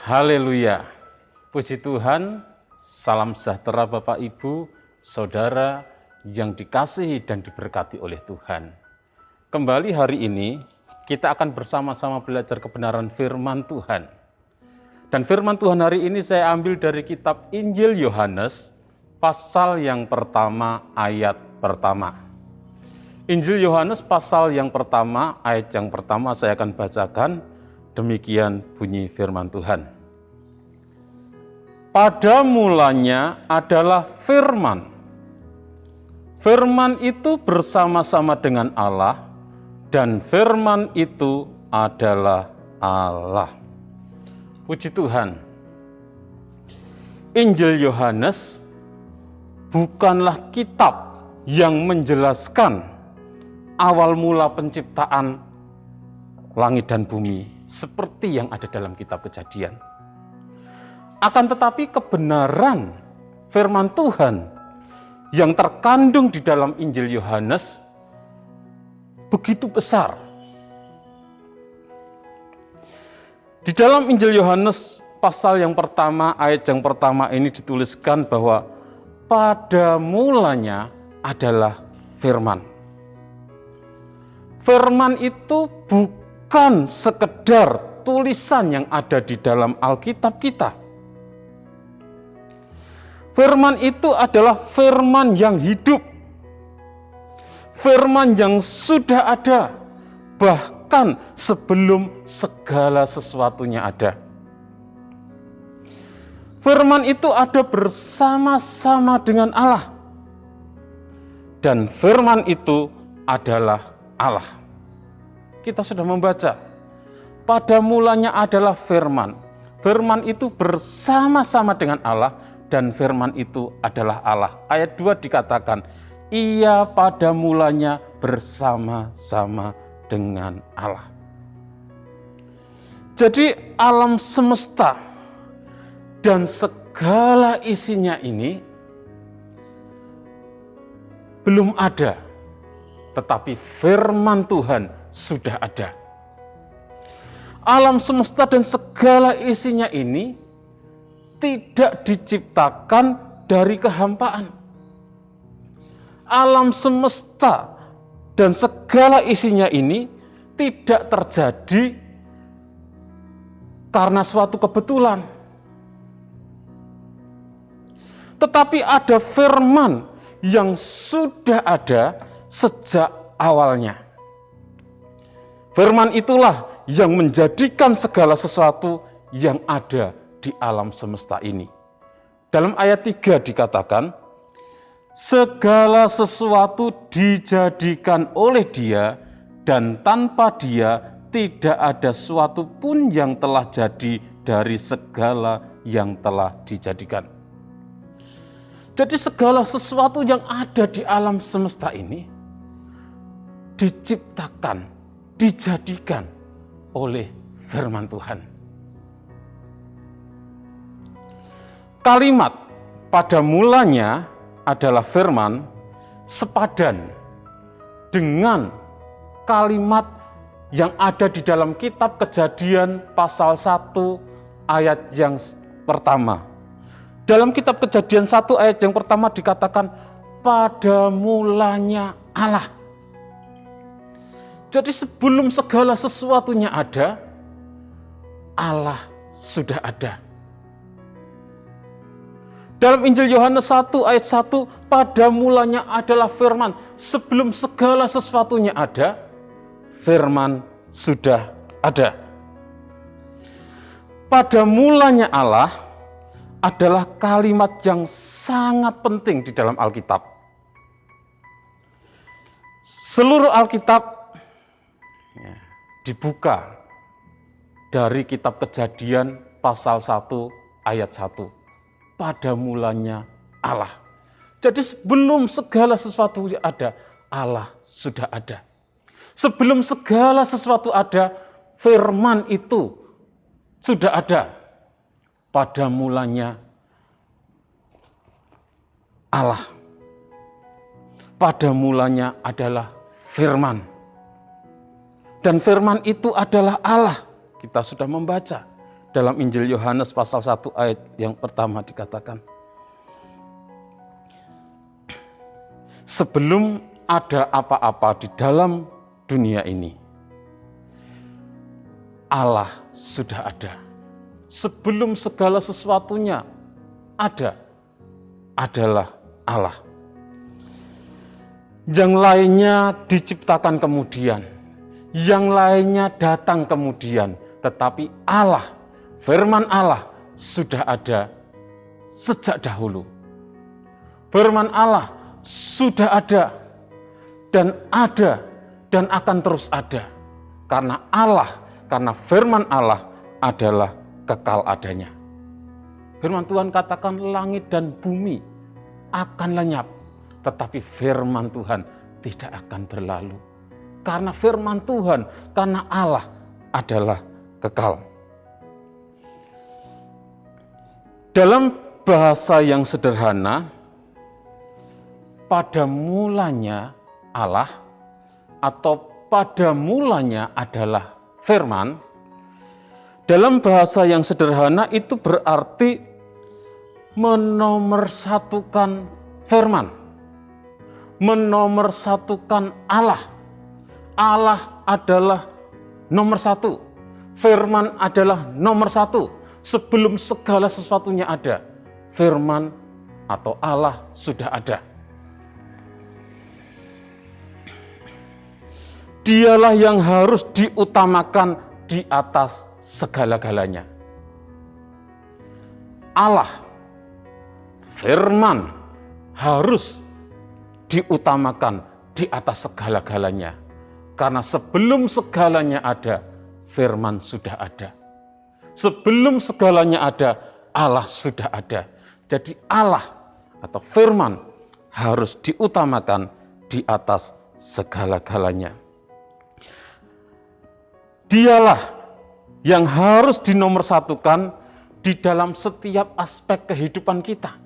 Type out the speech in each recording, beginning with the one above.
Haleluya, puji Tuhan, salam sejahtera Bapak Ibu, Saudara yang dikasihi dan diberkati oleh Tuhan. Kembali hari ini kita akan bersama-sama belajar kebenaran firman Tuhan. Dan firman Tuhan hari ini saya ambil dari kitab Injil Yohanes, pasal yang pertama, ayat pertama. Injil Yohanes pasal yang pertama, ayat yang pertama saya akan bacakan, demikian bunyi firman Tuhan. Pada mulanya adalah firman. Firman itu bersama-sama dengan Allah, dan firman itu adalah Allah. Puji Tuhan. Injil Yohanes bukanlah kitab yang menjelaskan awal mula penciptaan langit dan bumi seperti yang ada dalam kitab Kejadian. Akan tetapi kebenaran firman Tuhan yang terkandung di dalam Injil Yohanes begitu besar. Di dalam Injil Yohanes pasal yang pertama, ayat yang pertama ini dituliskan bahwa pada mulanya adalah firman. Firman itu bukan sekedar tulisan yang ada di dalam Alkitab kita. Firman itu adalah firman yang hidup. Firman yang sudah ada, bahkan sebelum segala sesuatunya ada. Firman itu ada bersama-sama dengan Allah. Dan firman itu adalah Allah. Kita sudah membaca, pada mulanya adalah firman. Firman itu bersama-sama dengan Allah, dan firman itu adalah Allah. Ayat 2 dikatakan, ia pada mulanya bersama-sama dengan Allah. Jadi alam semesta dan segala isinya ini belum ada, tetapi firman Tuhan sudah ada. Alam semesta dan segala isinya ini tidak diciptakan dari kehampaan. Alam semesta dan segala isinya ini tidak terjadi karena suatu kebetulan. Tetapi ada firman yang sudah ada sejak awalnya. Firman itulah yang menjadikan segala sesuatu yang ada di alam semesta ini. Dalam ayat 3 dikatakan, segala sesuatu dijadikan oleh Dia, dan tanpa Dia tidak ada suatu pun yang telah jadi dari segala yang telah dijadikan. Jadi segala sesuatu yang ada di alam semesta ini diciptakan, dijadikan oleh firman Tuhan. Kalimat pada mulanya adalah firman sepadan dengan kalimat yang ada di dalam kitab Kejadian pasal 1 ayat yang pertama. Dalam kitab Kejadian 1 ayat yang pertama dikatakan pada mulanya Allah. Jadi sebelum segala sesuatunya ada, Allah sudah ada. Dalam Injil Yohanes 1 ayat 1, pada mulanya adalah firman. Sebelum segala sesuatunya ada, firman sudah ada. Pada mulanya Allah adalah kalimat yang sangat penting di dalam Alkitab. Seluruh Alkitab dibuka dari kitab Kejadian pasal 1 ayat 1. Pada mulanya Allah. Jadi sebelum segala sesuatu ada, Allah sudah ada. Sebelum segala sesuatu ada, firman itu sudah ada. Pada mulanya Allah. Pada mulanya adalah firman. Dan firman itu adalah Allah. Kita sudah membaca dalam Injil Yohanes pasal 1 ayat yang pertama dikatakan, sebelum ada apa-apa di dalam dunia ini, Allah sudah ada. Sebelum segala sesuatunya ada, adalah Allah. Yang lainnya diciptakan kemudian, yang lainnya datang kemudian, tetapi Allah, firman Allah sudah ada sejak dahulu. Firman Allah sudah ada dan akan terus ada. Karena Allah, karena firman Allah adalah kekal adanya. Firman Tuhan katakan langit dan bumi akan lenyap, tetapi firman Tuhan tidak akan berlalu. Karena firman Tuhan, karena Allah adalah kekal. Dalam bahasa yang sederhana, pada mulanya Allah atau pada mulanya adalah firman. Dalam bahasa yang sederhana itu berarti menomorsatukan firman, menomorsatukan Allah. Allah adalah nomor satu, firman adalah nomor satu. Sebelum segala sesuatunya ada, firman atau Allah sudah ada. Dialah yang harus diutamakan di atas segala-galanya. Allah, firman harus diutamakan di atas segala-galanya. Karena sebelum segalanya ada, firman sudah ada. Sebelum segalanya ada, Allah sudah ada. Jadi Allah atau firman harus diutamakan di atas segala-galanya. Dialah yang harus dinomorsatukan di dalam setiap aspek kehidupan kita.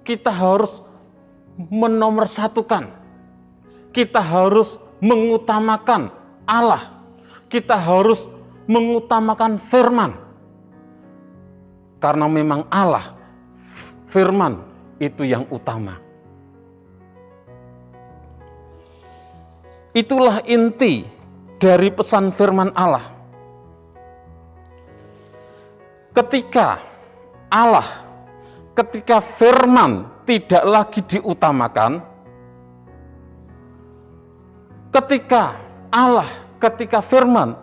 Kita harus menomorsatukan. Kita harus mengutamakan Allah. Kita harus mengutamakan firman. Karena memang Allah, firman itu yang utama. Itulah inti dari pesan firman Allah. Ketika firman tidak lagi diutamakan, ketika firman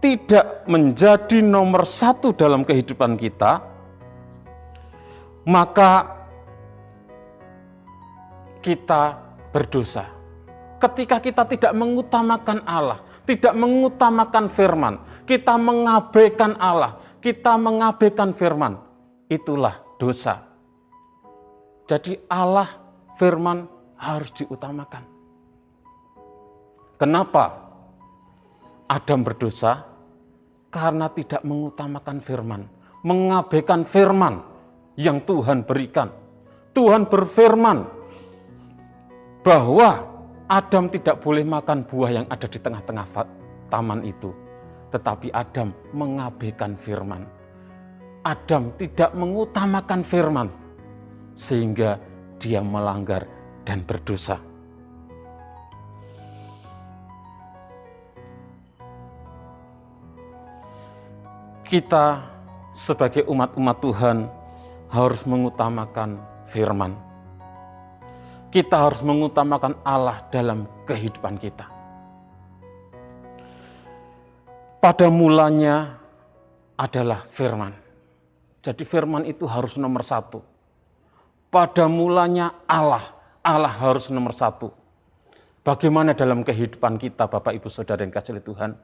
tidak menjadi nomor satu dalam kehidupan kita, maka kita berdosa. Ketika kita tidak mengutamakan Allah, tidak mengutamakan firman, kita mengabaikan Allah, kita mengabaikan firman, itulah dosa. Jadi Allah, firman harus diutamakan. Kenapa Adam berdosa? Karena tidak mengutamakan firman, mengabaikan firman yang Tuhan berikan. Tuhan berfirman bahwa Adam tidak boleh makan buah yang ada di tengah-tengah taman itu. Tetapi Adam mengabaikan firman. Adam tidak mengutamakan firman. Sehingga dia melanggar dan berdosa. Kita sebagai umat-umat Tuhan harus mengutamakan firman. Kita harus mengutamakan Allah dalam kehidupan kita. Pada mulanya adalah firman. Jadi firman itu harus nomor satu. Pada mulanya Allah harus nomor satu. Bagaimana dalam kehidupan kita Bapak Ibu Saudara yang kasih Tuhan?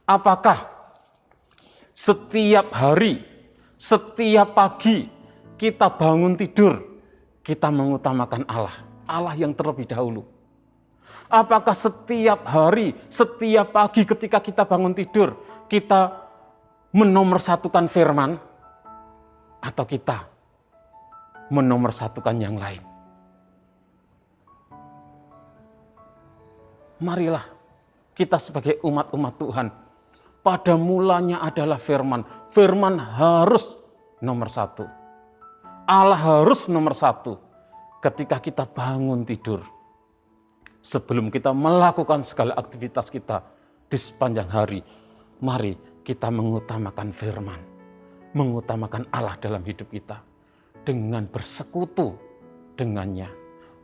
Apakah setiap hari, setiap pagi kita bangun tidur, kita mengutamakan Allah yang terlebih dahulu? Apakah setiap hari, setiap pagi ketika kita bangun tidur, kita menomorsatukan firman? Atau kita menomorsatukan yang lain? marilah kita sebagai umat-umat Tuhan, pada mulanya adalah firman. Firman harus nomor satu. Allah harus nomor satu ketika kita bangun tidur. Sebelum kita melakukan segala aktivitas kita di sepanjang hari, mari kita mengutamakan firman, mengutamakan Allah dalam hidup kita dengan bersekutu dengannya,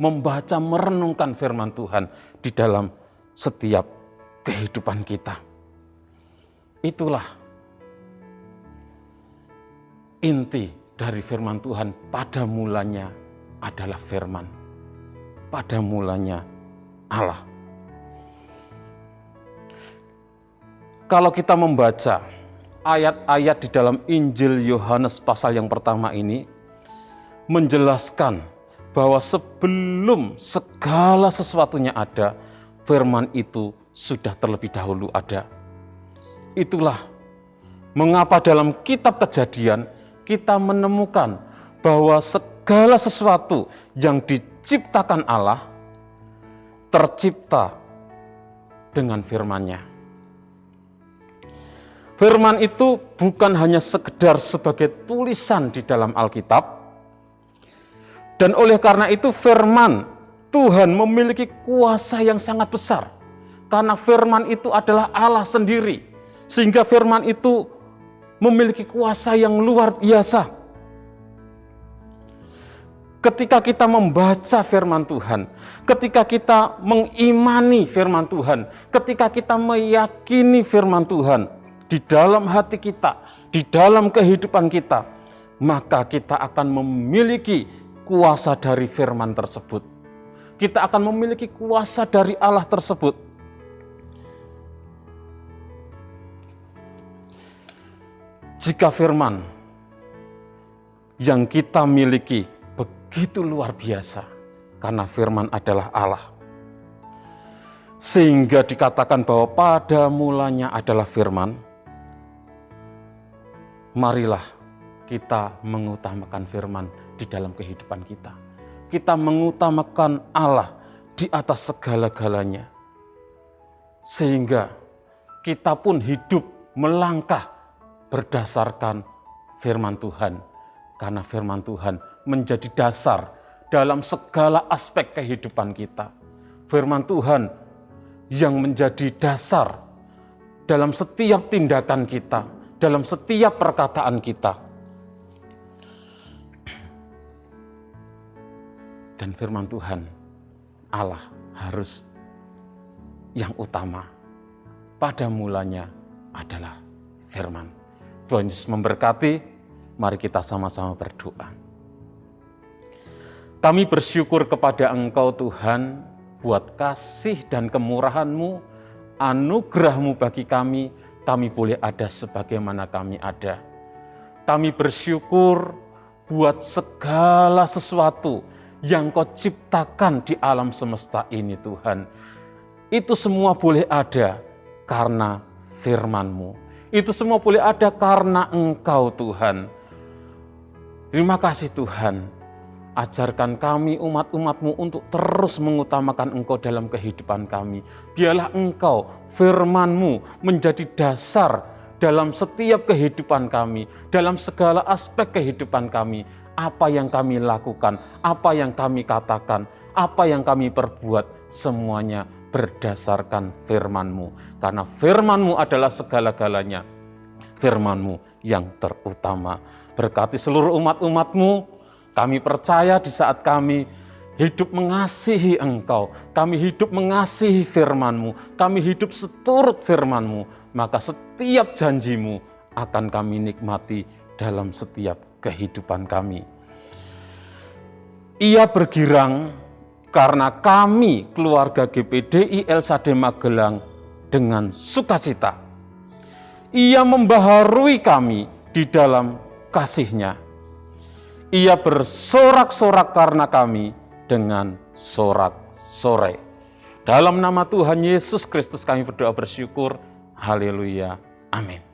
membaca, merenungkan firman Tuhan di dalam setiap kehidupan kita. Itulah inti dari firman Tuhan. Pada mulanya adalah firman, pada mulanya Allah. Kalau kita membaca ayat-ayat di dalam Injil Yohanes pasal yang pertama ini, menjelaskan bahwa sebelum segala sesuatunya ada, firman itu sudah terlebih dahulu ada. Itulah mengapa dalam kitab Kejadian kita menemukan bahwa segala sesuatu yang diciptakan Allah tercipta dengan firman-Nya. Firman itu bukan hanya sekedar sebagai tulisan di dalam Alkitab, dan oleh karena itu firman Tuhan memiliki kuasa yang sangat besar, karena firman itu adalah Allah sendiri, sehingga firman itu memiliki kuasa yang luar biasa. Ketika kita membaca firman Tuhan, ketika kita mengimani firman Tuhan, ketika kita meyakini firman Tuhan di dalam hati kita, di dalam kehidupan kita, maka kita akan memiliki kuasa dari firman tersebut. Kita akan memiliki kuasa dari Allah tersebut. Jika firman yang kita miliki begitu luar biasa, karena firman adalah Allah, sehingga dikatakan bahwa pada mulanya adalah firman, marilah kita mengutamakan firman di dalam kehidupan kita. Kita mengutamakan Allah di atas segala-galanya, sehingga kita pun hidup melangkah berdasarkan firman Tuhan, karena firman Tuhan menjadi dasar dalam segala aspek kehidupan kita. Firman Tuhan yang menjadi dasar dalam setiap tindakan kita, dalam setiap perkataan kita. Dan firman Tuhan, Allah harus yang utama. Pada mulanya adalah firman. Tuhan Yesus memberkati, mari kita sama-sama berdoa. Kami bersyukur kepada Engkau Tuhan, buat kasih dan kemurahan-Mu, anugerah-Mu bagi kami boleh ada sebagaimana kami ada. Kami bersyukur buat segala sesuatu yang Kau ciptakan di alam semesta ini Tuhan. Itu semua boleh ada karena firman-Mu. Itu semua boleh ada karena Engkau Tuhan. Terima kasih Tuhan. Ajarkan kami umat-umat-Mu untuk terus mengutamakan Engkau dalam kehidupan kami. Biarlah Engkau, firman-Mu menjadi dasar dalam setiap kehidupan kami, dalam segala aspek kehidupan kami. Apa yang kami lakukan, apa yang kami katakan, apa yang kami perbuat, semuanya berdasarkan firman-Mu. Karena firman-Mu adalah segala-galanya. Firman-Mu yang terutama. Berkati seluruh umat-umat-Mu. Kami percaya di saat kami hidup mengasihi Engkau, kami hidup mengasihi firman-Mu, kami hidup seturut firman-Mu, maka setiap janji-Mu akan kami nikmati dalam setiap kehidupan kami. Ia bergirang karena kami keluarga GPDI LSAD Magelang dengan sukacita. Ia membaharui kami di dalam kasih-Nya. Ia bersorak-sorak karena kami dengan sorak-sorai. Dalam nama Tuhan Yesus Kristus kami berdoa bersyukur. Haleluya. Amin.